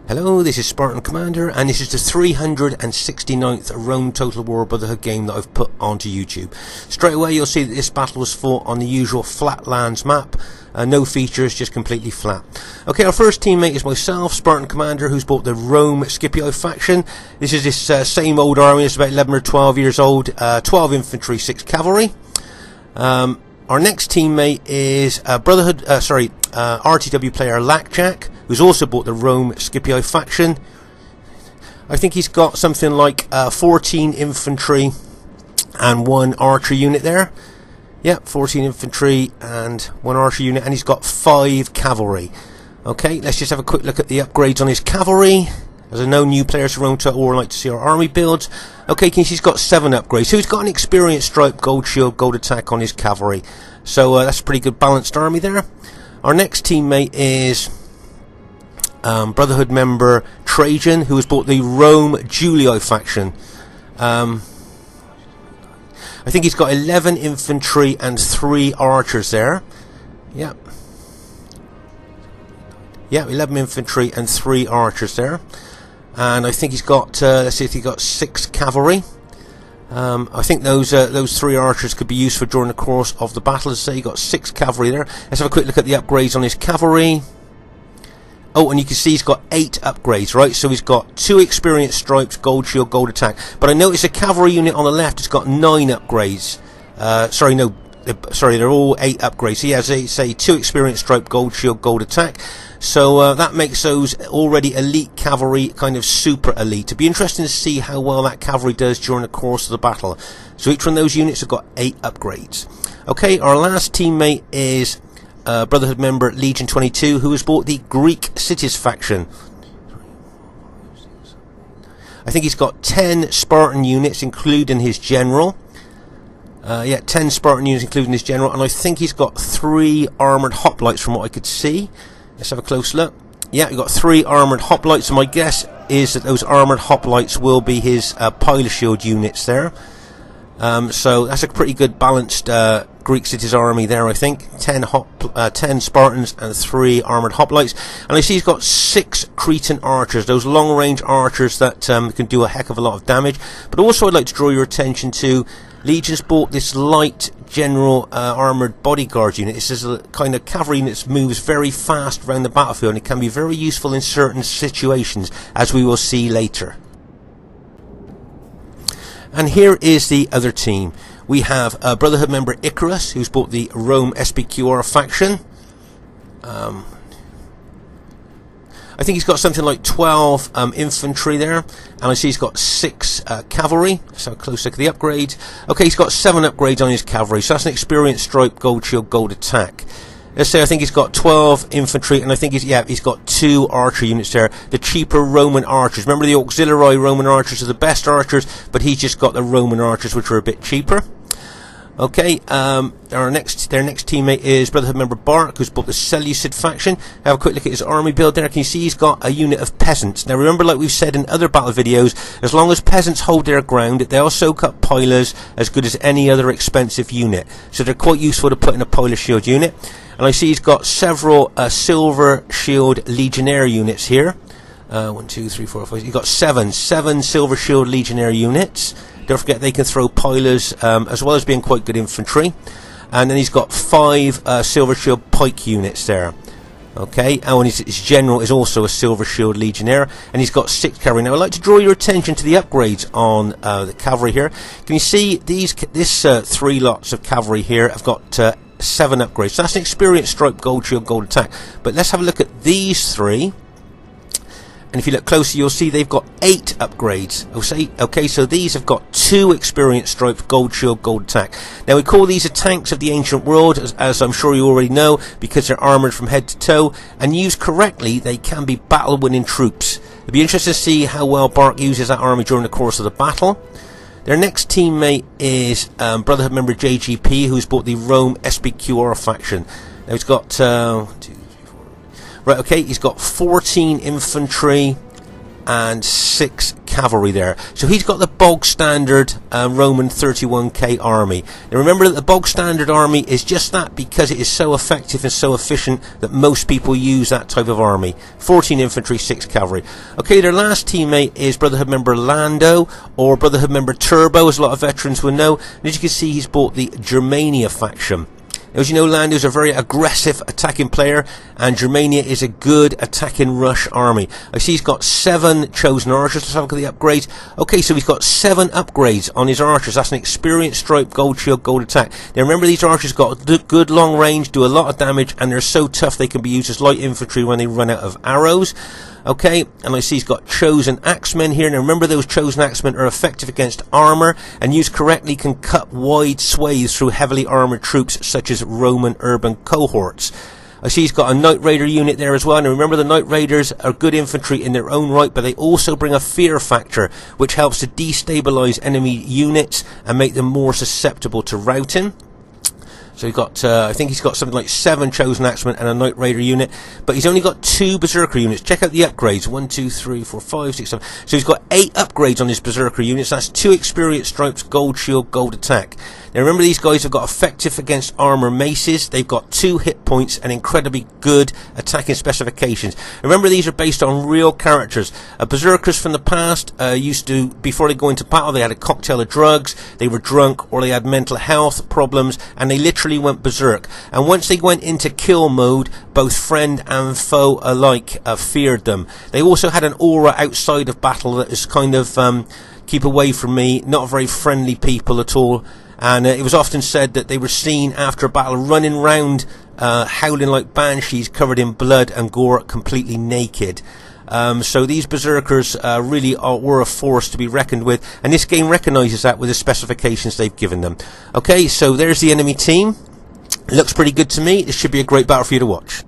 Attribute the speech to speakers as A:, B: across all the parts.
A: Hello, this is Spartan Commander, and this is the 369th Rome Total War Brotherhood game that I've put onto YouTube. Straight away you'll see that this battle was fought on the usual flatlands map. No features, just completely flat. Okay, our first teammate is myself, Spartan Commander, who's bought the Rome Scipio faction. This is this same old army. It's about 11 or 12 years old. 12 infantry, 6 cavalry. Our next teammate is RTW player Lackjack, who's also bought the Rome Scipio faction. I think he's got something like 14 infantry and 1 archer unit there. Yep, 14 infantry and 1 archer unit, and he's got 5 cavalry. Okay, let's just have a quick look at the upgrades on his cavalry. As I know, new players to Rome Total War like to see our army builds. Okay, he's got 7 upgrades. So he's got an experienced stripe, gold shield, gold attack on his cavalry. So that's a pretty good balanced army there. Our next teammate is Brotherhood member Trajan, who has bought the Rome Julio faction. I think he's got 11 infantry and 3 archers there. Yep. Yeah, 11 infantry and 3 archers there. And I think he's got, let's see if he's got 6 cavalry. I think those 3 archers could be useful during the course of the battle. As I say, he got 6 cavalry there. Let's have a quick look at the upgrades on his cavalry. Oh, and you can see he's got 8 upgrades, right? So he's got 2 experienced stripes, gold shield, gold attack. But I notice a cavalry unit on the left has got 9 upgrades. Sorry, they're all 8 upgrades. He has, say, 2 experienced stripe, gold shield, gold attack. So that makes those already elite cavalry kind of super elite. It'll be interesting to see how well that cavalry does during the course of the battle. So each one of those units have got 8 upgrades. Okay, our last teammate is Brotherhood member Legion 22, who has bought the Greek cities faction. I think he's got 10 Spartan units, including his general. 10 Spartan units, including his general, and I think he's got 3 armoured hoplites from what I could see. Let's have a close look. Yeah, we've got 3 armoured hoplites, and my guess is that those armoured hoplites will be his pilot shield units there. So that's a pretty good balanced Greek cities army there, I think. 10 Spartans and 3 armoured hoplites. And I see he's got 6 Cretan archers, those long-range archers that can do a heck of a lot of damage. But also I'd like to draw your attention to Legion's bought this light general armoured bodyguard unit. This is a kind of cavalry unit that moves very fast around the battlefield, and it can be very useful in certain situations, as we will see later. And here is the other team. We have Brotherhood member Icarus, who's bought the Rome SPQR faction. I think he's got something like 12 infantry there, and I see he's got 6 cavalry. Let's have a close look at the upgrades. Okay, he's got 7 upgrades on his cavalry, so that's an experienced stripe, gold shield, gold attack. Let's say I think he's got 12 infantry, and I think he's got 2 archer units there. The cheaper Roman archers. Remember, the auxiliary Roman archers are the best archers, but he's just got the Roman archers, which are a bit cheaper. Okay, their next teammate is Brotherhood member Bark, who's bought the Seleucid faction. Have a quick look at his army build there. Can you see he's got a unit of peasants? Now remember, like we've said in other battle videos, as long as peasants hold their ground, they'll soak up pilers as good as any other expensive unit. So they're quite useful to put in a pilot shield unit. And I see he's got several silver shield legionnaire units here. 1, 2, 3, 4, 5. He's got 7 silver shield legionnaire units. Don't forget they can throw pilers as well as being quite good infantry. And then he's got 5 silver shield pike units there. Okay, and his general is also a silver shield legionnaire, and he's got 6 cavalry. Now I'd like to draw your attention to the upgrades on the cavalry here. Can you see this 3 lots of cavalry here have got 7 upgrades? So that's an experienced stripe, gold shield, gold attack. But let's have a look at these 3. And if you look closer, you'll see they've got 8 upgrades. Okay, so these have got 2 experienced stripes, gold shield, gold attack. Now we call these the tanks of the ancient world, as I'm sure you already know, because they're armoured from head to toe. And used correctly, they can be battle-winning troops. It'll be interesting to see how well Bark uses that army during the course of the battle. Their next teammate is Brotherhood member JGP, who's bought the Rome SPQR faction. Now he's got Right, okay, he's got 14 infantry and 6 cavalry there. So he's got the bog standard Roman 31k army. Now remember that the bog standard army is just that because it is so effective and so efficient that most people use that type of army. 14 infantry, 6 cavalry. Okay, their last teammate is Brotherhood member Lando, or Brotherhood member Turbo, as a lot of veterans will know. And as you can see, he's bought the Germania faction. As you know, Lando's a very aggressive attacking player, and Germania is a good attacking rush army. I see he's got 7 chosen archers. Let's have a look at the upgrades. Okay, so he's got 7 upgrades on his archers. That's an experienced stripe, gold shield, gold attack. Now remember, these archers got good long range, do a lot of damage, and they're so tough they can be used as light infantry when they run out of arrows. Okay, and I see he's got chosen axemen here. Now remember, those chosen axemen are effective against armour, and used correctly can cut wide swathes through heavily armoured troops such as Roman urban cohorts. I see he's got a Knight Raider unit there as well. Now remember, the Knight Raiders are good infantry in their own right, but they also bring a fear factor which helps to destabilise enemy units and make them more susceptible to routing. So he's got, I think he's got something like 7 chosen axemen and a Knight Raider unit, but he's only got 2 berserker units. Check out the upgrades: 1, 2, 3, 4, 5, 6, 7. So he's got 8 upgrades on his berserker units. That's 2 experienced stripes, gold shield, gold attack. Now remember, these guys have got effective against armor maces. They've got 2 hit points and incredibly good attacking specifications. Remember, these are based on real characters. Berserkers from the past used to, before they go into battle, they had a cocktail of drugs, they were drunk, or they had mental health problems, and they literally went berserk. And once they went into kill mode, both friend and foe alike feared them. They also had an aura outside of battle that is kind of keep away from me, not very friendly people at all. And it was often said that they were seen after a battle running round howling like banshees, covered in blood and gore, completely naked. So these berserkers really were a force to be reckoned with, and this game recognises that with the specifications they've given them. Okay, so there's the enemy team. Looks pretty good to me. This should be a great battle for you to watch.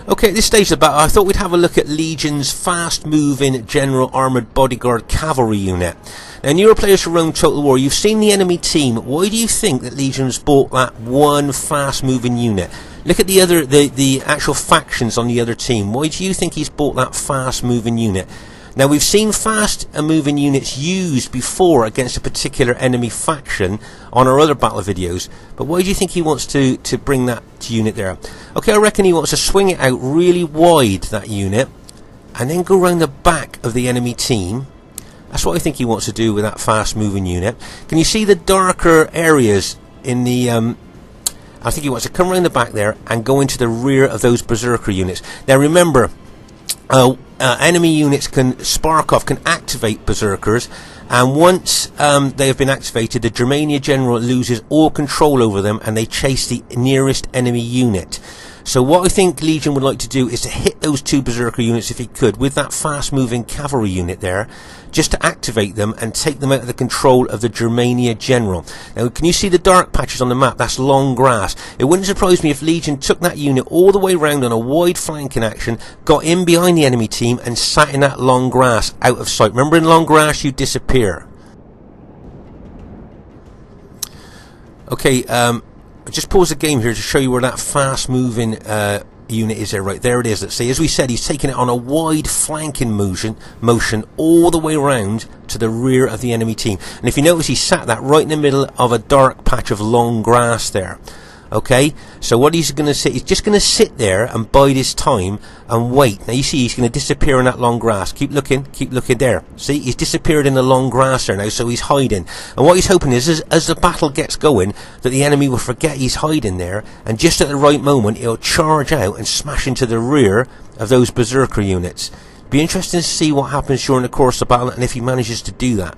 A: Okay, at this stage of the battle, I thought we'd have a look at Legion's fast-moving General Armoured Bodyguard Cavalry unit. Now, newer players for Rome Total War, you've seen the enemy team. Why do you think that Legion's bought that one fast-moving unit? Look at the actual factions on the other team. Why do you think he's bought that fast-moving unit? Now, we've seen fast-moving units used before against a particular enemy faction on our other battle videos, but why do you think he wants to bring that unit there? Okay, I reckon he wants to swing it out really wide, that unit, and then go around the back of the enemy team. That's what I think he wants to do with that fast-moving unit. Can you see the darker areas in the... I think he wants to come around the back there and go into the rear of those berserker units. Now remember, enemy units can spark off, can activate berserkers, and once they have been activated, the Germania general loses all control over them and they chase the nearest enemy unit. So what I think Legion would like to do is to hit those 2 berserker units, if he could, with that fast moving cavalry unit there, just to activate them and take them out of the control of the Germania general. Now, can you see the dark patches on the map? That's long grass. It wouldn't surprise me if Legion took that unit all the way around on a wide flanking action, got in behind the enemy team and sat in that long grass out of sight. Remember, in long grass you disappear. Okay, just pause the game here to show you where that fast moving unit is there. Right there it is. Let's see, as we said, he's taking it on a wide flanking motion all the way around to the rear of the enemy team. And if you notice, he sat that right in the middle of a dark patch of long grass there. Okay, so what he's going to say, he's just going to sit there and bide his time and wait. Now you see he's going to disappear in that long grass. Keep looking there. See, he's disappeared in the long grass there now, so he's hiding. And what he's hoping is, as the battle gets going, that the enemy will forget he's hiding there, and just at the right moment he'll charge out and smash into the rear of those berserker units. Be interesting to see what happens during the course of the battle and if he manages to do that.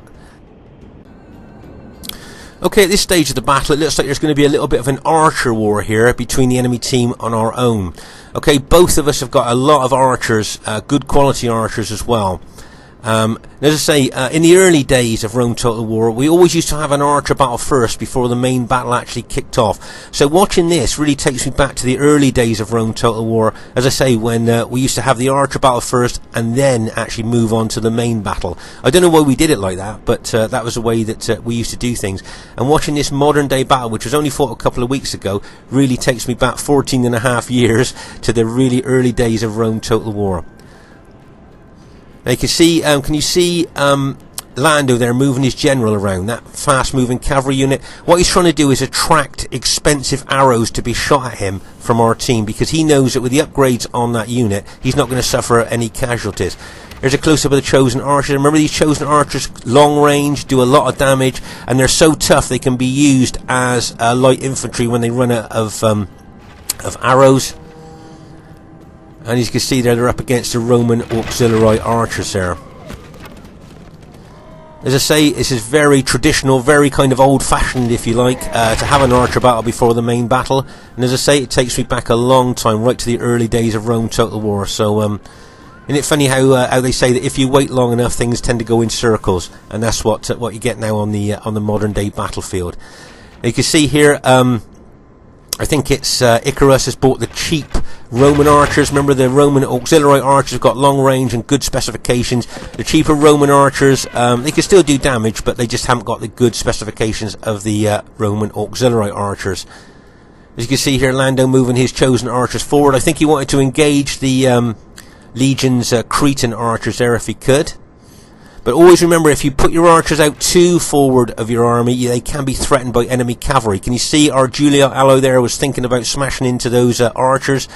A: Okay, at this stage of the battle, it looks like there's going to be a little bit of an archer war here between the enemy team and our own. Okay, both of us have got a lot of archers, good quality archers as well. As I say, in the early days of Rome Total War, we always used to have an archer battle first before the main battle actually kicked off. So watching this really takes me back to the early days of Rome Total War, as I say, when we used to have the archer battle first and then actually move on to the main battle. I don't know why we did it like that, but that was the way that we used to do things. And watching this modern day battle, which was only fought a couple of weeks ago, really takes me back 14.5 years to the really early days of Rome Total War. Now you can see, can you see Lando there moving his general around, that fast moving cavalry unit? What he's trying to do is attract expensive arrows to be shot at him from our team, because he knows that with the upgrades on that unit, he's not going to suffer any casualties. Here's a close-up of the chosen archers. Remember, these chosen archers, long range, do a lot of damage, and they're so tough they can be used as light infantry when they run out of arrows. And as you can see there, they're up against the Roman auxiliary archers there. As I say, this is very traditional, very kind of old-fashioned, if you like, to have an archer battle before the main battle. And as I say, it takes me back a long time, right to the early days of Rome Total War. So, isn't it funny how they say that if you wait long enough, things tend to go in circles, and that's what you get now on the modern-day battlefield. Now you can see here, I think it's Icarus has bought the cheap Roman archers. Remember, the Roman auxiliary archers have got long range and good specifications. The cheaper Roman archers, they can still do damage, but they just haven't got the good specifications of the Roman auxiliary archers. As you can see here, Lando moving his chosen archers forward. I think he wanted to engage the Legion's Cretan archers there if he could. But always remember, if you put your archers out too forward of your army, they can be threatened by enemy cavalry. Can you see our Julia Allo there was thinking about smashing into those archers,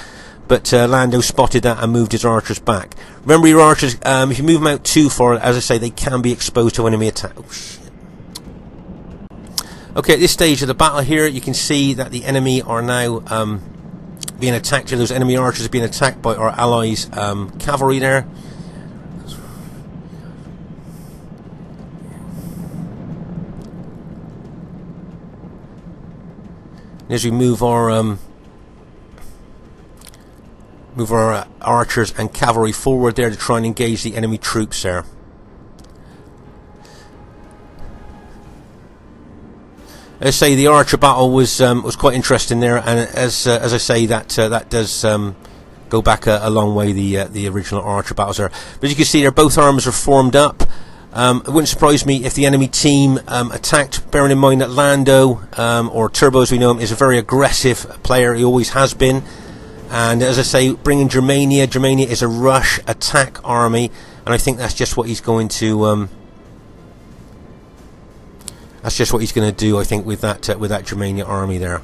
A: but Lando spotted that and moved his archers back. Remember, your archers, if you move them out too far, as I say, they can be exposed to enemy attack. Oh, shit. Okay, at this stage of the battle here, you can see that the enemy are now being attacked. Those enemy archers are being attacked by our allies' cavalry there. As we move our archers and cavalry forward there to try and engage the enemy troops there. As I say, the archer battle was quite interesting there, and as I say, that does go back a long way, the original archer battles there. But as you can see there, both armies are formed up. It wouldn't surprise me if the enemy team attacked, bearing in mind that Lando, or Turbo as we know him, is a very aggressive player. He always has been. And as I say, bringing Germania is a rush attack army, and I think that's just what he's going to do, I think, with that Germania army there.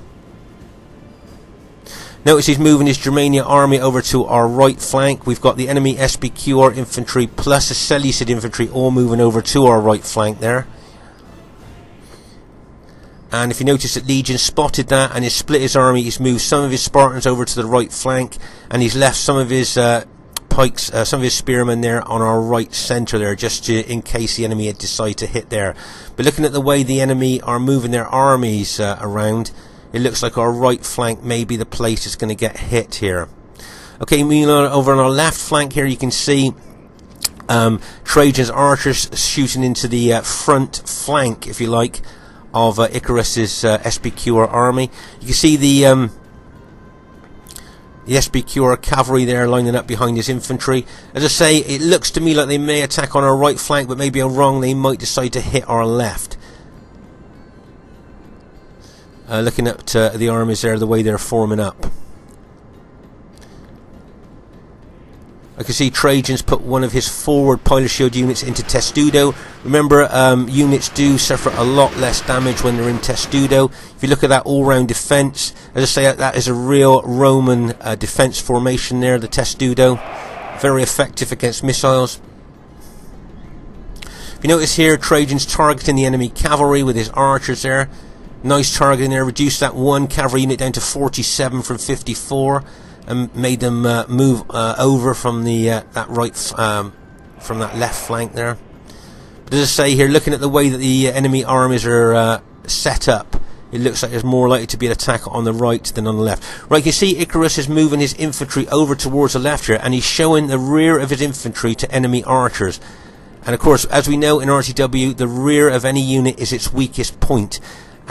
A: Notice he's moving his Germania army over to our right flank. We've got the enemy SBQR infantry plus the Seleucid infantry all moving over to our right flank there. And if you notice that Legion spotted that and he's split his army, he's moved some of his Spartans over to the right flank, and he's left some of his pikes, some of his spearmen there on our right centre there, just in case the enemy had decided to hit there. But looking at the way the enemy are moving their armies around, it looks like our right flank may be the place that's going to get hit here. Okay, meanwhile, over on our left flank here, you can see Trajan's archers shooting into the front flank, if you like, of Icarus's SBQR army. You can see the SBQR cavalry there lining up behind his infantry. As I say, it looks to me like they may attack on our right flank, but maybe I'm wrong. They might decide to hit our left. Looking at the armies there, the way they're forming up. I can see Trajan's put one of his forward pilot shield units into Testudo. Remember, units do suffer a lot less damage when they're in Testudo. If you look at that all-round defence, as I say, that is a real Roman defence formation there, the Testudo. Very effective against missiles. If you notice here, Trajan's targeting the enemy cavalry with his archers there. Nice targeting there. Reduced that one cavalry unit down to 47 from 54, and made them move over from the from that left flank there. But as I say here, looking at the way that the enemy armies are set up, it looks like there's more likely to be an attack on the right than on the left. Right, you can see Icarus is moving his infantry over towards the left here, and he's showing the rear of his infantry to enemy archers. And of course, as we know in RTW, the rear of any unit is its weakest point.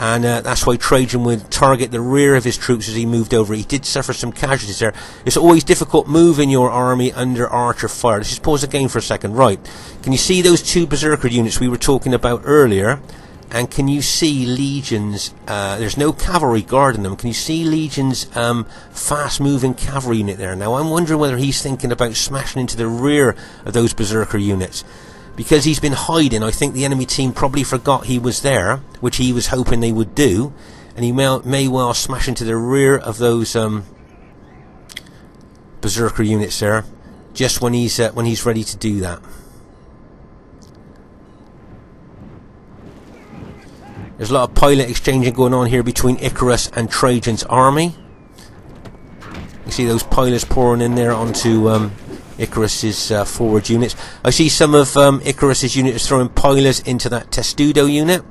A: And that's why Trajan would target the rear of his troops as he moved over. He did suffer some casualties there. It's always difficult moving your army under archer fire. Let's just pause the game for a second. Right, can you see those two berserker units we were talking about earlier? and can you see Legion's, there's no cavalry guarding them, can you see Legion's fast moving cavalry unit there? Now I'm wondering whether he's thinking about smashing into the rear of those berserker units, because he's been hiding. I think the enemy team probably forgot he was there, which he was hoping they would do, and he may well smash into the rear of those berserker units there, just when he's ready to do that. There's a lot of pilot exchanging going on here between Icarus and Trajan's army. You see those pilots pouring in there onto Icarus's forward units. I see some of Icarus's units throwing pilots into that Testudo unit.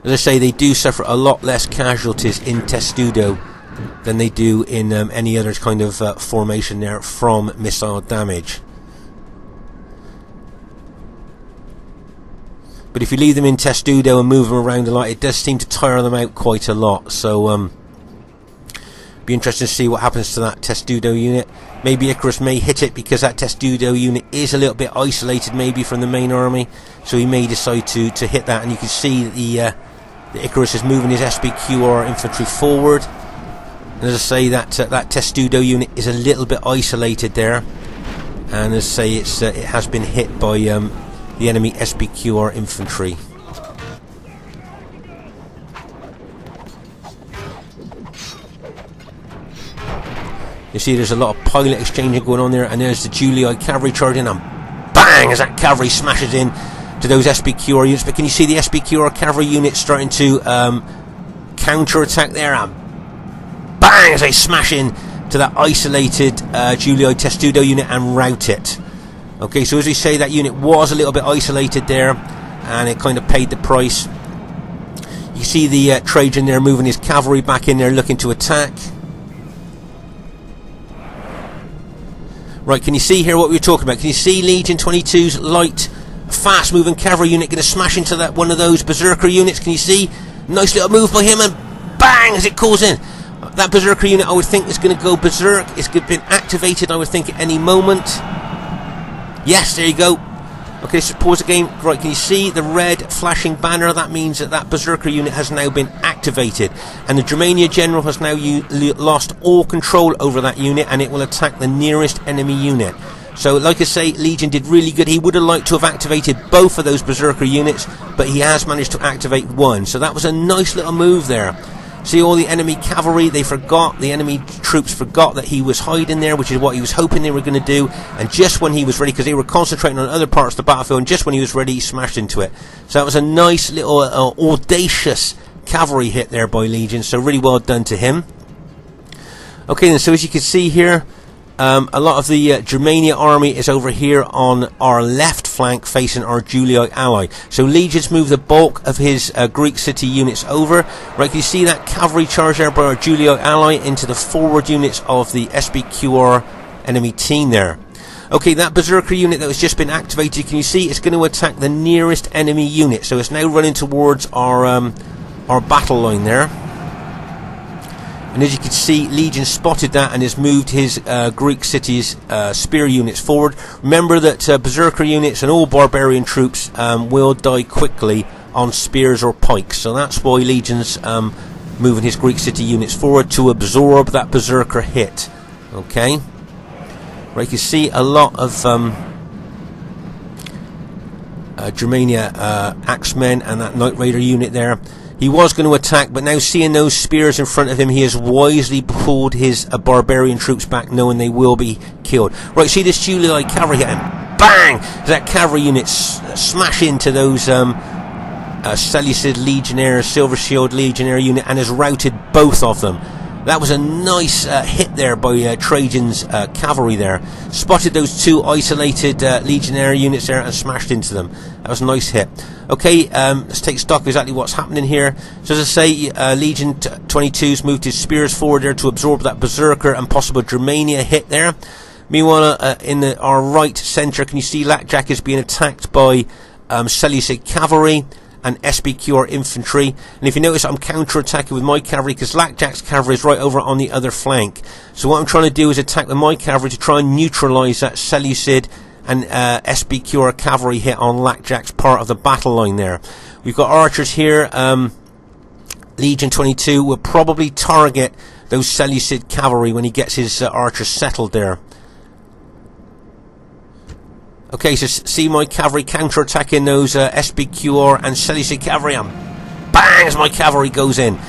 A: As I say, they do suffer a lot less casualties in Testudo than they do in any other kind of formation there from missile damage. But if you leave them in Testudo and move them around a lot, it does seem to tire them out quite a lot. So be interesting to see what happens to that Testudo unit. Maybe Icarus may hit it, because that Testudo unit is a little bit isolated maybe from the main army, so he may decide to hit that. And you can see that the Icarus is moving his SBQR infantry forward. And as I say, that Testudo unit is a little bit isolated there, and as I say, it has been hit by the enemy SBQR infantry. You see there's a lot of pilot exchanging going on there, and there's the Julii cavalry charging, and bang, as that cavalry smashes in to those SBQR units. But can you see the SBQR cavalry units starting to counter-attack there, and bang, as they smash in to that isolated Julii Testudo unit and rout it. Okay, so as we say, that unit was a little bit isolated there, and it kind of paid the price. You see the Trajan there moving his cavalry back in there, looking to attack. Right, can you see here what we were talking about? Can you see Legion 22's light, fast-moving cavalry unit going to smash into that one of those berserker units? Can you see? Nice little move by him, and bang, as it calls in. That berserker unit, I would think, is going to go berserk. It's been activated, I would think, at any moment. Yes, there you go. Okay, so pause the game. Right, can you see the red flashing banner? That means that berserker unit has now been activated, and the Germania general has now lost all control over that unit, and it will attack the nearest enemy unit. So, like I say, Legion did really good. He would have liked to have activated both of those berserker units, but he has managed to activate one. So that was a nice little move there. See all the enemy cavalry, the enemy troops forgot that he was hiding there, which is what he was hoping they were going to do, and just when he was ready, because they were concentrating on other parts of the battlefield, and just when he was ready, he smashed into it. So that was a nice little audacious cavalry hit there by Legion, so really well done to him. Okay then, so as you can see here, a lot of the Germania army is over here on our left flank facing our Julii ally. So Legion's moved the bulk of his Greek city units over. Right, can you see that cavalry charge there by our Julii ally into the forward units of the SBQR enemy team there. Okay, that berserker unit that has just been activated, can you see it's going to attack the nearest enemy unit. So it's now running towards our battle line there. And as you can see, Legion spotted that and has moved his Greek city's spear units forward. Remember that berserker units and all barbarian troops will die quickly on spears or pikes. So that's why Legion's moving his Greek city units forward, to absorb that berserker hit. Okay? Right, you can see a lot of Germania axemen and that Knight Raider unit there. He was going to attack, but now seeing those spears in front of him, he has wisely pulled his barbarian troops back, knowing they will be killed. Right, see this Julii cavalry hit, and bang! That cavalry unit smash into those Seleucid Legionnaires, Silver Shield Legionnaire unit, and has routed both of them. That was a nice hit there by Trajan's cavalry there. Spotted those two isolated Legionnaire units there and smashed into them. That was a nice hit. Okay, let's take stock of exactly what's happening here. So as I say, Legion 22's moved his spears forward there to absorb that Berserker and possible Germania hit there. Meanwhile, in our right centre, can you see Lackjack is being attacked by Seleucid cavalry and SBQR infantry, and if you notice, I'm counter-attacking with my cavalry because Lackjack's cavalry is right over on the other flank. So what I'm trying to do is attack with my cavalry to try and neutralise that Seleucid an SBQR cavalry hit on Lackjack's part of the battle line there. We've got archers here. Legion 22 will probably target those Seleucid cavalry when he gets his archers settled there. Okay, so see my cavalry counter-attacking those SBQR and Seleucid cavalry, and bang, as my cavalry goes in.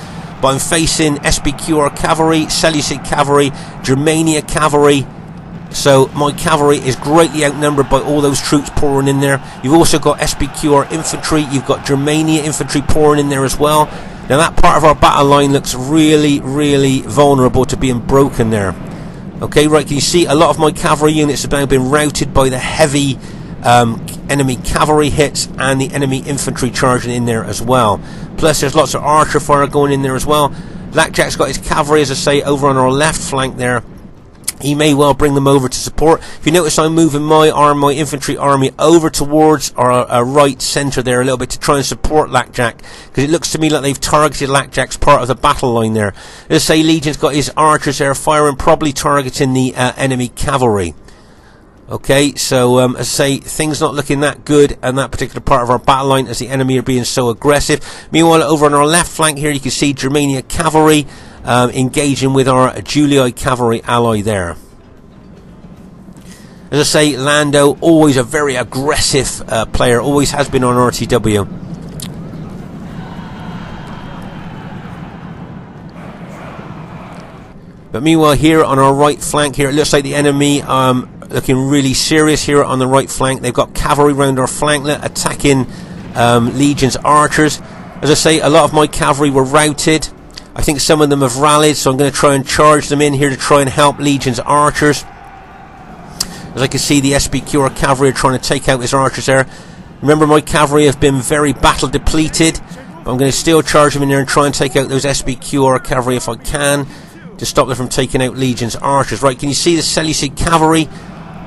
A: But I'm facing SBQR cavalry, Seleucid cavalry, Germania cavalry, so my cavalry is greatly outnumbered by all those troops pouring in there. You've also got SBQR infantry, you've got Germania infantry pouring in there as well. Now that part of our battle line looks really, really vulnerable to being broken there. Okay, right, can you see a lot of my cavalry units have now been routed by the heavy enemy cavalry hits and the enemy infantry charging in there as well. Plus there's lots of archer fire going in there as well. Lackjack's got his cavalry, as I say, over on our left flank there. He may well bring them over to support. If you notice, I'm moving my infantry army over towards our right centre there a little bit to try and support Lackjack, because it looks to me like they've targeted Lackjack's part of the battle line there. As I say, Legion's got his archers there firing, probably targeting the enemy cavalry. Okay, so as I say, things not looking that good in that particular part of our battle line as the enemy are being so aggressive. Meanwhile, over on our left flank here, you can see Germania cavalry engaging with our Julii cavalry ally there. As I say, Lando, always a very aggressive player, always has been on RTW. But meanwhile, here on our right flank here, it looks like the enemy looking really serious here on the right flank. They've got cavalry round our flanklet attacking Legion's archers. As I say, a lot of my cavalry were routed. I think some of them have rallied, so I'm going to try and charge them in here to try and help Legion's archers. As I can see, the SBQR cavalry are trying to take out his archers there. Remember, my cavalry have been very battle depleted, but I'm going to still charge them in there and try and take out those SBQR cavalry if I can, to stop them from taking out Legion's archers. Right, can you see the Seleucid cavalry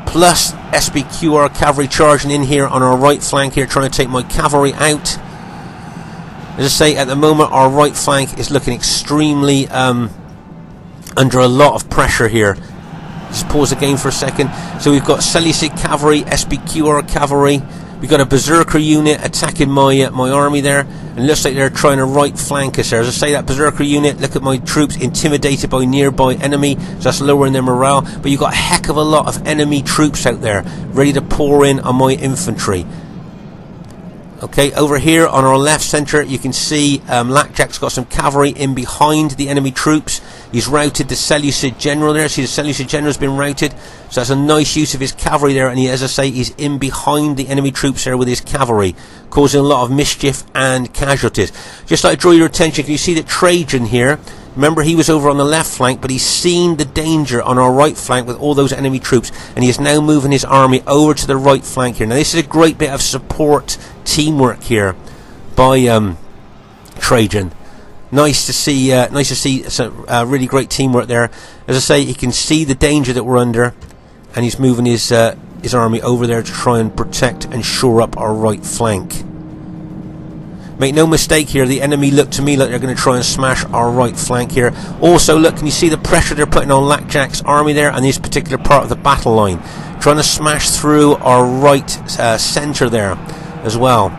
A: plus SBQR cavalry charging in here on our right flank here, trying to take my cavalry out? As I say, at the moment our right flank is looking extremely under a lot of pressure here. Just pause the game for a second. So we've got Seleucid cavalry, SBQR cavalry. We've got a berserker unit attacking my army there, and it looks like they're trying to right flank us there. As I say, that berserker unit, look at my troops intimidated by nearby enemy, so that's lowering their morale. But you've got a heck of a lot of enemy troops out there ready to pour in on my infantry. Okay, over here on our left centre, you can see Lackjack's got some cavalry in behind the enemy troops. He's routed the Seleucid general there. See, the Seleucid general's been routed, so that's a nice use of his cavalry there. And he, as I say, he's in behind the enemy troops there with his cavalry, causing a lot of mischief and casualties. Just like to draw your attention, can you see that Trajan here? Remember, he was over on the left flank, but he's seen the danger on our right flank with all those enemy troops, and he is now moving his army over to the right flank here. Now, this is a great bit of support teamwork here by Trajan. Nice to see some really great teamwork there. As I say, he can see the danger that we're under, and he's moving his army over there to try and protect and shore up our right flank. Make no mistake here, the enemy look to me like they're going to try and smash our right flank here. Also, look, can you see the pressure they're putting on Lackjack's army there and this particular part of the battle line? Trying to smash through our right centre there as well.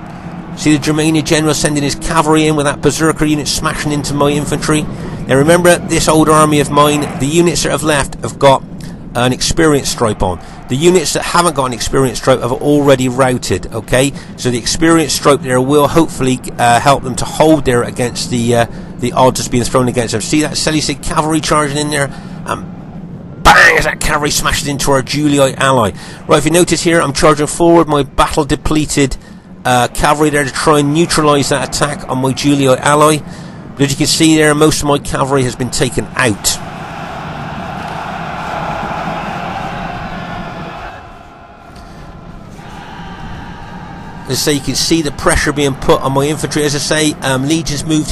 A: See the Germania general sending his cavalry in with that berserker unit smashing into my infantry. Now remember, this old army of mine, the units that have left have got an experience stripe on. The units that haven't got an experience stripe have already routed, okay? So the experience stripe there will hopefully help them to hold there against the odds that's being thrown against them. See that Seleucid cavalry charging in there? Bang! As that cavalry smashes into our Julii ally. Right, if you notice here, I'm charging forward my battle depleted cavalry there to try and neutralise that attack on my Julii ally. But as you can see there, most of my cavalry has been taken out. As I say, you can see the pressure being put on my infantry. As I say, Legion's moved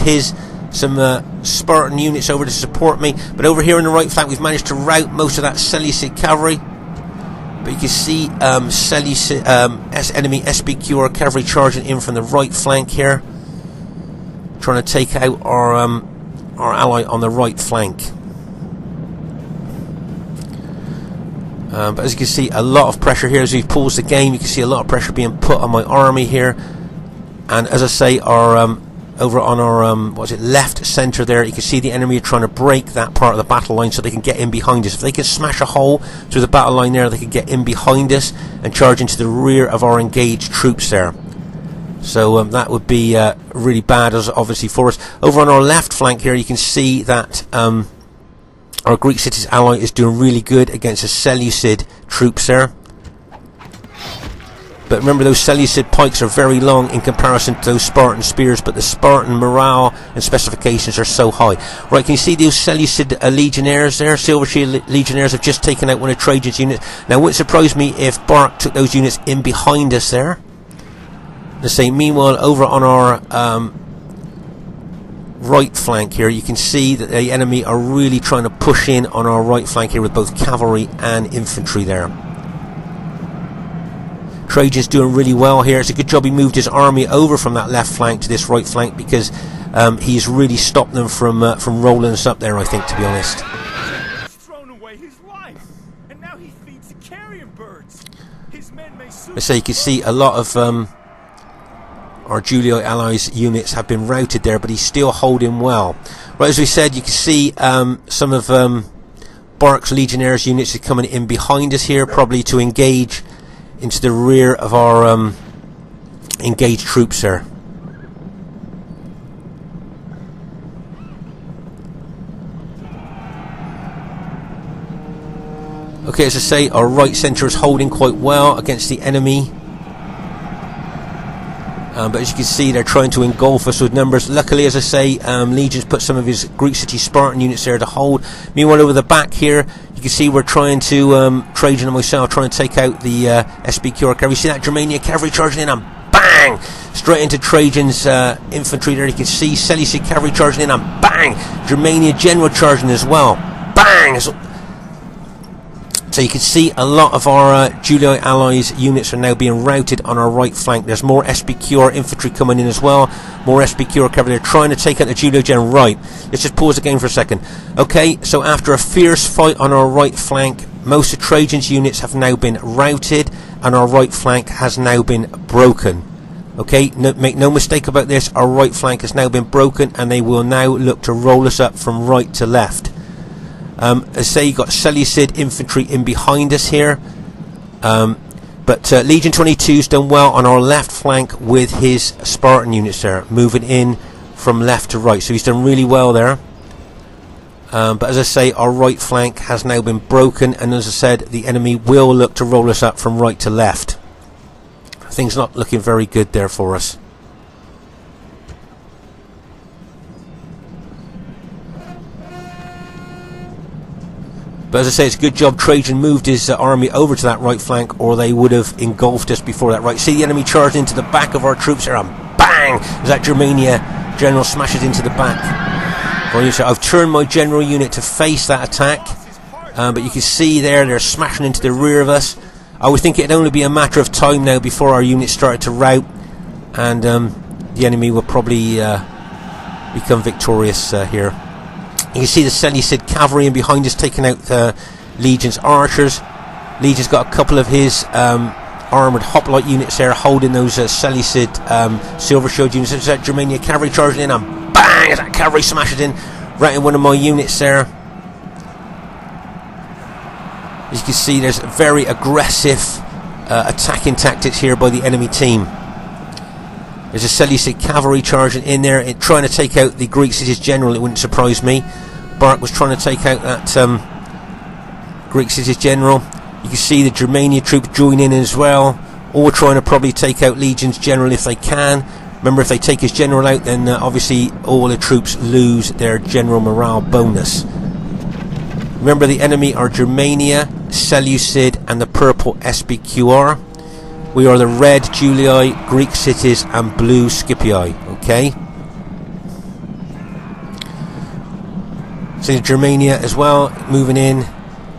A: some Spartan units over to support me. But over here on the right flank, we've managed to rout most of that Seleucid cavalry. But you can see enemy SBQR cavalry charging in from the right flank here, trying to take out our ally on the right flank. But as you can see, a lot of pressure here. As we pause the game, you can see a lot of pressure being put on my army here. And as I say, our over on our left centre there, you can see the enemy are trying to break that part of the battle line so they can get in behind us. If they can smash a hole through the battle line there, they can get in behind us and charge into the rear of our engaged troops there. So that would be really bad, obviously, for us. Over on our left flank here, you can see that our Greek city's ally is doing really good against the Seleucid troops there. But remember, those Seleucid pikes are very long in comparison to those Spartan spears, but the Spartan morale and specifications are so high. Right, can you see those Seleucid legionnaires there? Silver Shield legionnaires have just taken out one of Trajan's units. Now, it wouldn't surprise me if Bark took those units in behind us there. Let's say, meanwhile, over on our right flank here, you can see that the enemy are really trying to push in on our right flank here with both cavalry and infantry there. Trajan's doing really well here. It's a good job he moved his army over from that left flank to this right flank, because he's really stopped them from rolling us up there, I think, to be honest.
B: He's thrown away his life, and now he feeds the carrion birds. His men may soon...
A: So you can see a lot of our Julii allies units have been routed there, but he's still holding well. Right, as we said, you can see some of Bark's legionnaires units are coming in behind us here, probably to engage into the rear of our engaged troops there. Okay, as I say, our right centre is holding quite well against the enemy. But as you can see, they're trying to engulf us with numbers. Luckily, as I say, Legion's put some of his Greek city Spartan units there to hold. Meanwhile, over the back here, you can see we're trying to, Trajan and myself, trying to take out the SBQ cavalry. You see that Germania cavalry charging in, and bang! Straight into Trajan's infantry there. You can see Seleucid cavalry charging in, and bang! Germania general charging as well. Bang! So you can see a lot of our Julii allies units are now being routed on our right flank. There's more SBQ infantry coming in as well. More SBQ cavalry. They're trying to take out the Julii general. Right, let's just pause the game for a second. Okay, so after a fierce fight on our right flank, most of Trajan's units have now been routed, and our right flank has now been broken. Okay, make no mistake about this, our right flank has now been broken, and they will now look to roll us up from right to left. As say, you got Seleucid infantry in behind us here, but Legion 22's done well on our left flank with his Spartan units there, moving in from left to right. So he's done really well there. But as I say, our right flank has now been broken, and as I said, the enemy will look to roll us up from right to left. Things not looking very good there for us. But as I say, it's a good job Trajan moved his army over to that right flank, or they would have engulfed us before that. Right, see the enemy charged into the back of our troops there, and bang! As that Germania general smashes into the back. So I've turned my general unit to face that attack, but you can see there they're smashing into the rear of us. I would think it'd only be a matter of time now before our units started to rout, and the enemy will probably become victorious here. You can see the Seleucid cavalry in behind us taking out Legion's archers. Legion's got a couple of his armoured hoplite units there holding those Seleucid silver shield units. There's that Germania cavalry charging in, and bang! As that cavalry smashes in, right in one of my units there. As you can see, there's very aggressive attacking tactics here by the enemy team. There's a Seleucid cavalry charging in there, trying to take out the Greek city's general. It wouldn't surprise me. Bark was trying to take out that Greek city's general. You can see the Germania troops join in as well, all trying to probably take out Legion's general if they can. Remember, if they take his general out, then obviously all the troops lose their general morale bonus. Remember, the enemy are Germania, Seleucid, and the purple SBQR. We are the red Julii, Greek cities, and blue Scipii. Okay. So Germania as well, moving in,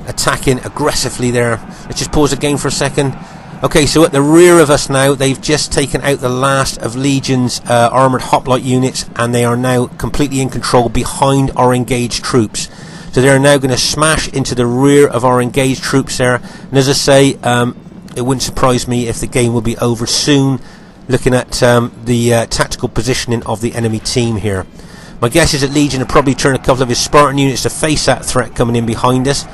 A: attacking aggressively there. Let's just pause the game for a second. Okay, so at the rear of us now, they've just taken out the last of Legion's armoured hoplite units, and they are now completely in control behind our engaged troops. So they're now going to smash into the rear of our engaged troops there. And as I say, it wouldn't surprise me if the game will be over soon, looking at the tactical positioning of the enemy team here. My guess is that Legion will probably turn a couple of his Spartan units to face that threat coming in behind us.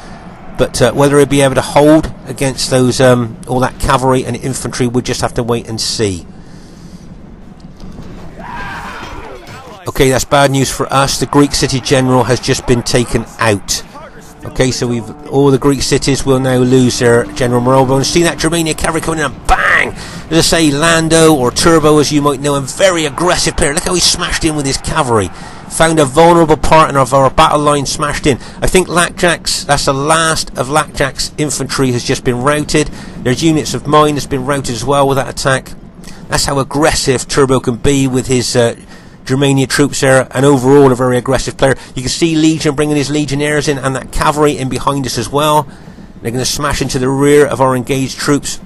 A: But whether he'll be able to hold against those all that cavalry and infantry, we'll just have to wait and see. Okay, that's bad news for us. The Greek city general has just been taken out. Okay, so all the Greek cities will now lose their general morale bonus. See that Germania cavalry coming in and bang! As I say, Lando, or Turbo as you might know him, very aggressive player. Look how he smashed in with his cavalry. Found a vulnerable part of our battle line, smashed in. I think that's the last of Lackjack's infantry has just been routed. There's units of mine that's been routed as well with that attack. That's how aggressive Turbo can be with his Germania troops there, and overall a very aggressive player. You can see Legion bringing his legionnaires in and that cavalry in behind us as well. They're going to smash into the rear of our engaged troops.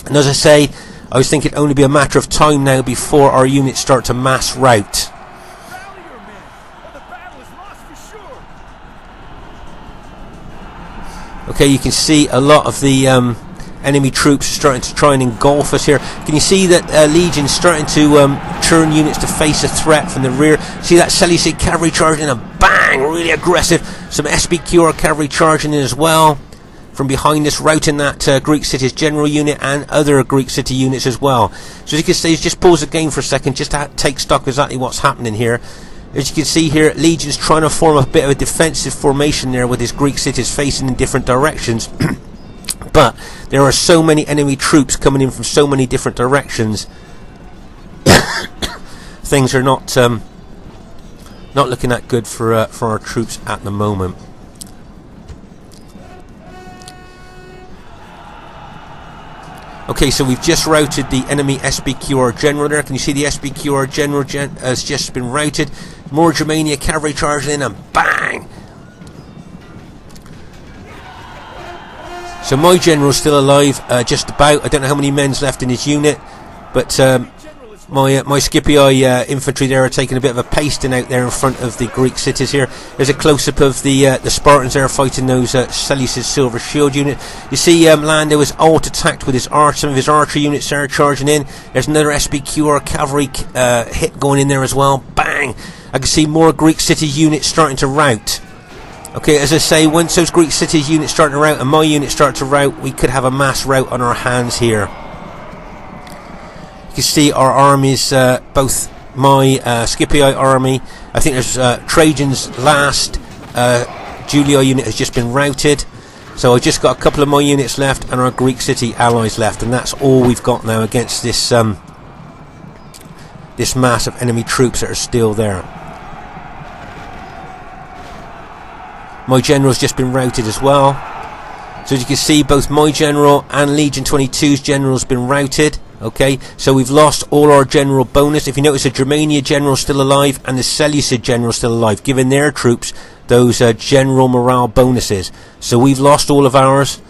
A: And as I say, I was thinking it'd only be a matter of time now before our units start to mass rout. Okay, you can see a lot of the enemy troops starting to try and engulf us here. Can you see that Legion's starting to turn units to face a threat from the rear? See that Seleucid cavalry charging in and bang, really aggressive. Some SBQR cavalry charging in as well from behind us, routing that Greek city's general unit and other Greek city units as well. So as you can see, just pause the game for a second just to take stock of exactly what's happening here. As you can see here, Legion's trying to form a bit of a defensive formation there with his Greek cities facing in different directions. But there are so many enemy troops coming in from so many different directions. Things are not looking that good for our troops at the moment. Okay, so we've just routed the enemy SBQR general there. Can you see the SBQR general has just been routed? More Germania cavalry charging in and bang! So my general's still alive, just about. I don't know how many men's left in his unit, but my Scipii infantry there are taking a bit of a pasting out there in front of the Greek cities here. There's a close-up of the Spartans there fighting those Seleucid silver shield unit. You see Lando is alt-attacked with his some of his archery units there charging in. There's another SBQR cavalry hit going in there as well. Bang! I can see more Greek city units starting to rout. Okay, as I say, once those Greek cities units start to rout and my units start to rout, we could have a mass rout on our hands here. You can see our armies, both my Scipii army, I think there's Trajan's last Julii unit has just been routed. So I've just got a couple of my units left and our Greek city allies left, and that's all we've got now against this this mass of enemy troops that are still there. My general's just been routed as well. So as you can see, both my general and Legion 22's general's been routed. Okay, so we've lost all our general bonus. If you notice, the Germania general still alive and the Seleucid general still alive, giving their troops those general morale bonuses. So we've lost all of ours,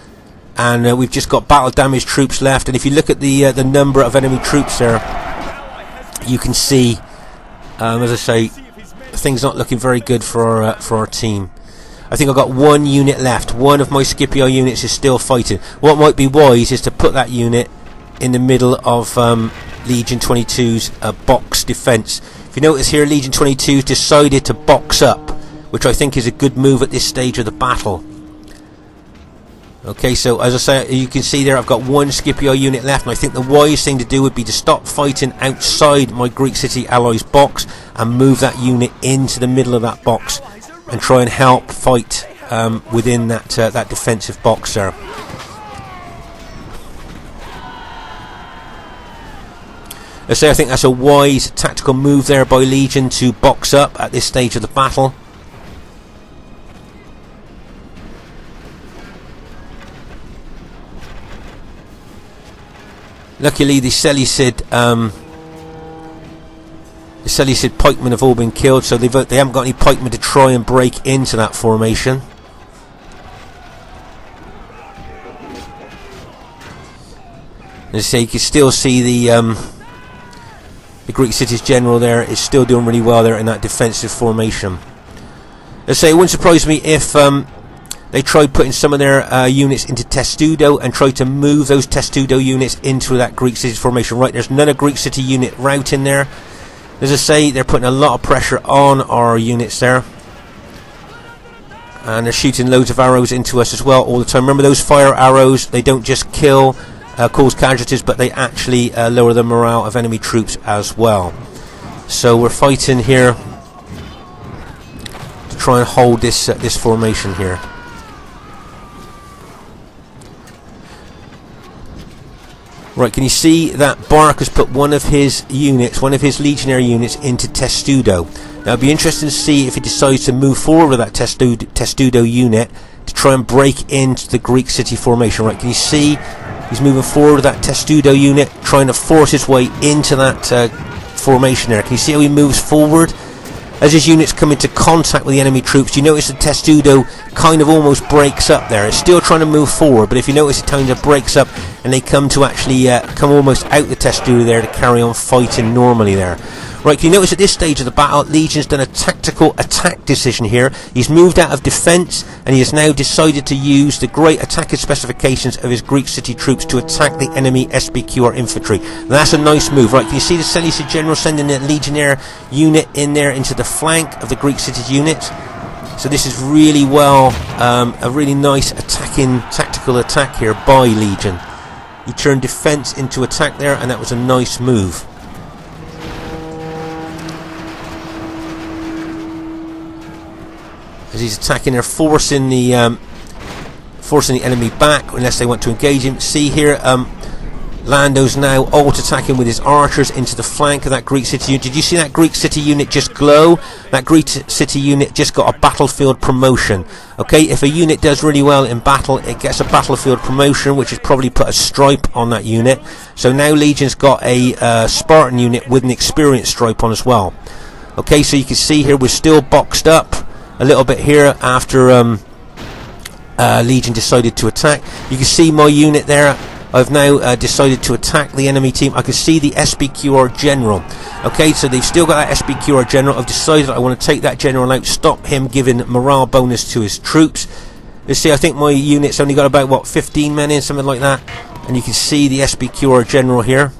A: and we've just got battle damage troops left. And if you look at the number of enemy troops there, you can see, as I say, things not looking very good for our team. I think I've got one unit left. One of my Scipii units is still fighting. What might be wise is to put that unit in the middle of Legion 22's box defence. If you notice here, Legion 22's decided to box up, which I think is a good move at this stage of the battle. Okay, so as I say, you can see there I've got one Scipii unit left, and I think the wise thing to do would be to stop fighting outside my Greek city allies box and move that unit into the middle of that box and try and help fight within that defensive box there. I say I think that's a wise tactical move there by Legion to box up at this stage of the battle. Luckily the Seleucid pikemen have all been killed, so they haven't got any pikemen to try and break into that formation. As I say, you can still see the Greek city's general there is still doing really well there in that defensive formation. Let's say it wouldn't surprise me if they tried putting some of their units into Testudo and tried to move those Testudo units into that Greek city formation. Right, there's another Greek city unit route in there. As I say, they're putting a lot of pressure on our units there. And they're shooting loads of arrows into us as well all the time. Remember, those fire arrows, they don't just kill, cause casualties, but they actually lower the morale of enemy troops as well. So we're fighting here to try and hold this this formation here. Right, can you see that Bark has put one of his units, one of his legionary units, into Testudo? Now it'd be interesting to see if he decides to move forward with that Testudo unit to try and break into the Greek city formation. Right, can you see he's moving forward with that Testudo unit, trying to force his way into that formation there. Can you see how he moves forward? As his units come into contact with the enemy troops, you notice the Testudo kind of almost breaks up there. It's still trying to move forward, but if you notice, it kind of breaks up and they come to actually come almost out the Testudo there to carry on fighting normally there. Right, can you notice at this stage of the battle, Legion's done a tactical attack decision here. He's moved out of defence and he has now decided to use the great attacking specifications of his Greek city troops to attack the enemy SBQR infantry. Now, that's a nice move. Right, can you see the Seleucid general sending a legionnaire unit in there into the flank of the Greek city's units? So this is really well, a really nice attacking tactical attack here by Legion. He turned defence into attack there, and that was a nice move. As he's attacking, they're forcing the enemy back unless they want to engage him. See here, Lando's now alt-attacking with his archers into the flank of that Greek city unit. Did you see that Greek city unit just glow? That Greek city unit just got a battlefield promotion. Okay, if a unit does really well in battle, it gets a battlefield promotion, which has probably put a stripe on that unit. So now Legion's got a Spartan unit with an experience stripe on as well. Okay, so you can see here we're still boxed up a little bit here after Legion decided to attack. You can see my unit there. I've now decided to attack the enemy team. I can see the SBQR general. Okay, so they've still got that SBQR general. I've decided I want to take that general out, stop him giving morale bonus to his troops. You see, I think my unit's only got about, what, 15 men in, something like that. And you can see the SBQR general here.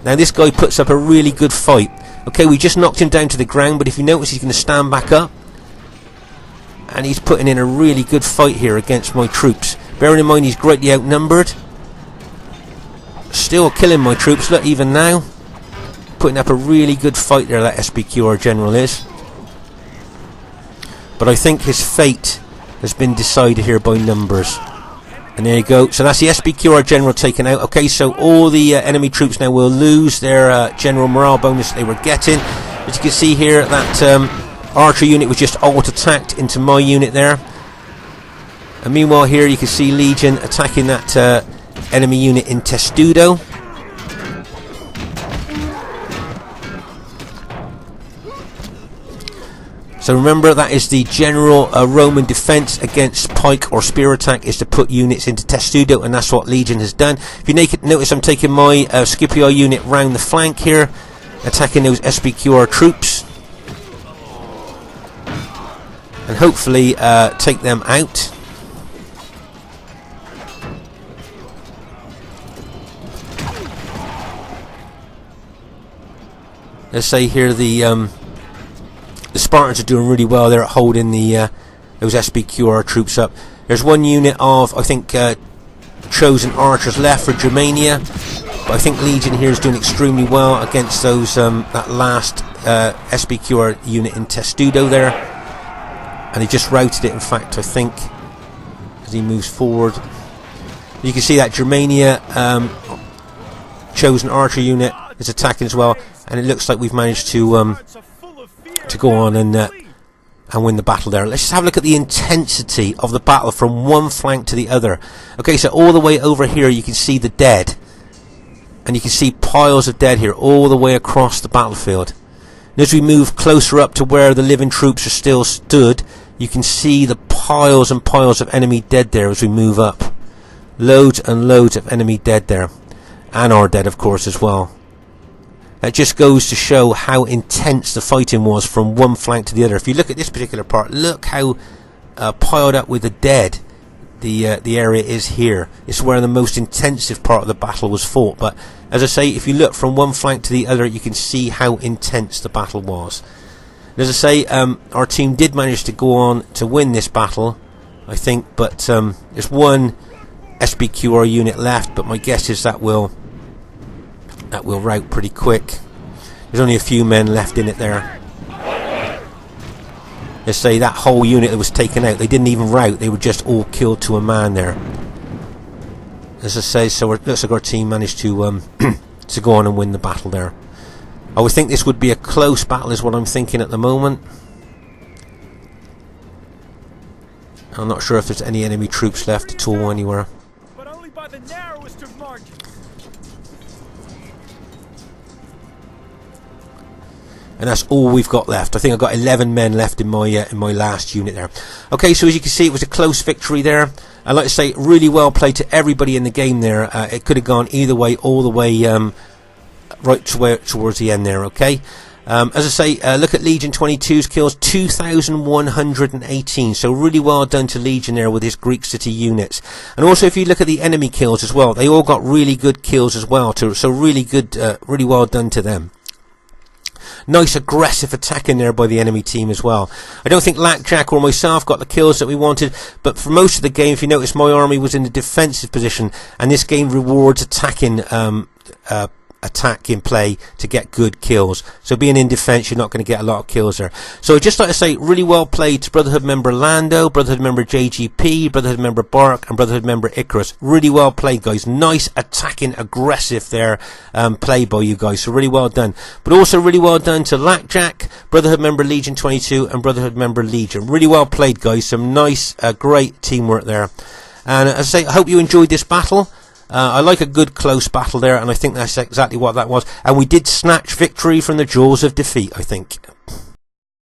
A: Now this guy puts up a really good fight. Okay, we just knocked him down to the ground, but if you notice, he's going to stand back up. And he's putting in a really good fight here against my troops. Bearing in mind he's greatly outnumbered. Still killing my troops, look, even now. Putting up a really good fight there, that SBQR general is. But I think his fate has been decided here by numbers. And there you go. So that's the SBQR general taken out. Okay, so all the enemy troops now will lose their general morale bonus they were getting. As you can see here, that archer unit was just alt-attacked into my unit there. And meanwhile here you can see Legion attacking that enemy unit in Testudo. So remember, that is the general Roman defense against pike or spear attack, is to put units into Testudo, and that's what Legion has done. If you notice, I'm taking my Scipio unit round the flank here, attacking those SBQR troops, and hopefully take them out. Let's say here the Spartans are doing really well. They're holding the those SBQR troops up. There's one unit of, I think, chosen archers left for Germania, but I think Legion here is doing extremely well against those that last SBQR unit in Testudo there, and he just routed it. In fact, I think, as he moves forward, you can see that Germania chosen archer unit is attacking as well, and it looks like we've managed to go on and win the battle there. Let's just have a look at the intensity of the battle from one flank to the other. Okay, so all the way over here you can see the dead, and you can see piles of dead here all the way across the battlefield. And as we move closer up to where the living troops are still stood, you can see the piles and piles of enemy dead there as we move up. Loads and loads of enemy dead there, and our dead of course as well. That just goes to show how intense the fighting was from one flank to the other. If you look at this particular part, look how piled up with the dead the area is here. It's where the most intensive part of the battle was fought. But as I say, if you look from one flank to the other, you can see how intense the battle was. And as I say, our team did manage to go on to win this battle, I think, but there's one SBQR unit left, but my guess is that will rout pretty quick. There's only a few men left in it there. Let's say that whole unit that was taken out, they didn't even rout, they were just all killed to a man there. As I say, so it looks like our team managed to to go on and win the battle there. I would think this would be a close battle is what I'm thinking at the moment. I'm not sure if there's any enemy troops left at all anywhere.
B: But only by the narrowest of margins.
A: And that's all we've got left. I think I've got 11 men left in my last unit there. Okay, so as you can see, it was a close victory there. I'd like to say really well played to everybody in the game there. It could have gone either way, all the way right towards the end there. Okay. As I say, look at Legion 22's kills, 2,118. So really well done to Legion there with his Greek City units. And also, if you look at the enemy kills as well, they all got really good kills as well. So really good, really well done to them. Nice aggressive attack in there by the enemy team as well. I don't think Lackjack or myself got the kills that we wanted, but for most of the game, if you notice, my army was in a defensive position, and this game rewards attacking attack in play to get good kills. So being in defense, you're not going to get a lot of kills there. So I'd just like to say really well played to Brotherhood member Lando, Brotherhood member JGP, Brotherhood member Bark, and Brotherhood member Icarus. Really well played, guys. Nice attacking aggressive there play by you guys, so really well done. But also really well done to Lackjack, Brotherhood member Legion 22, and Brotherhood member Legion. Really well played, guys. Some nice great teamwork there. And as I say, I hope you enjoyed this battle. I like a good close battle there, and I think that's exactly what that was. And we did snatch victory from the jaws of defeat, I think.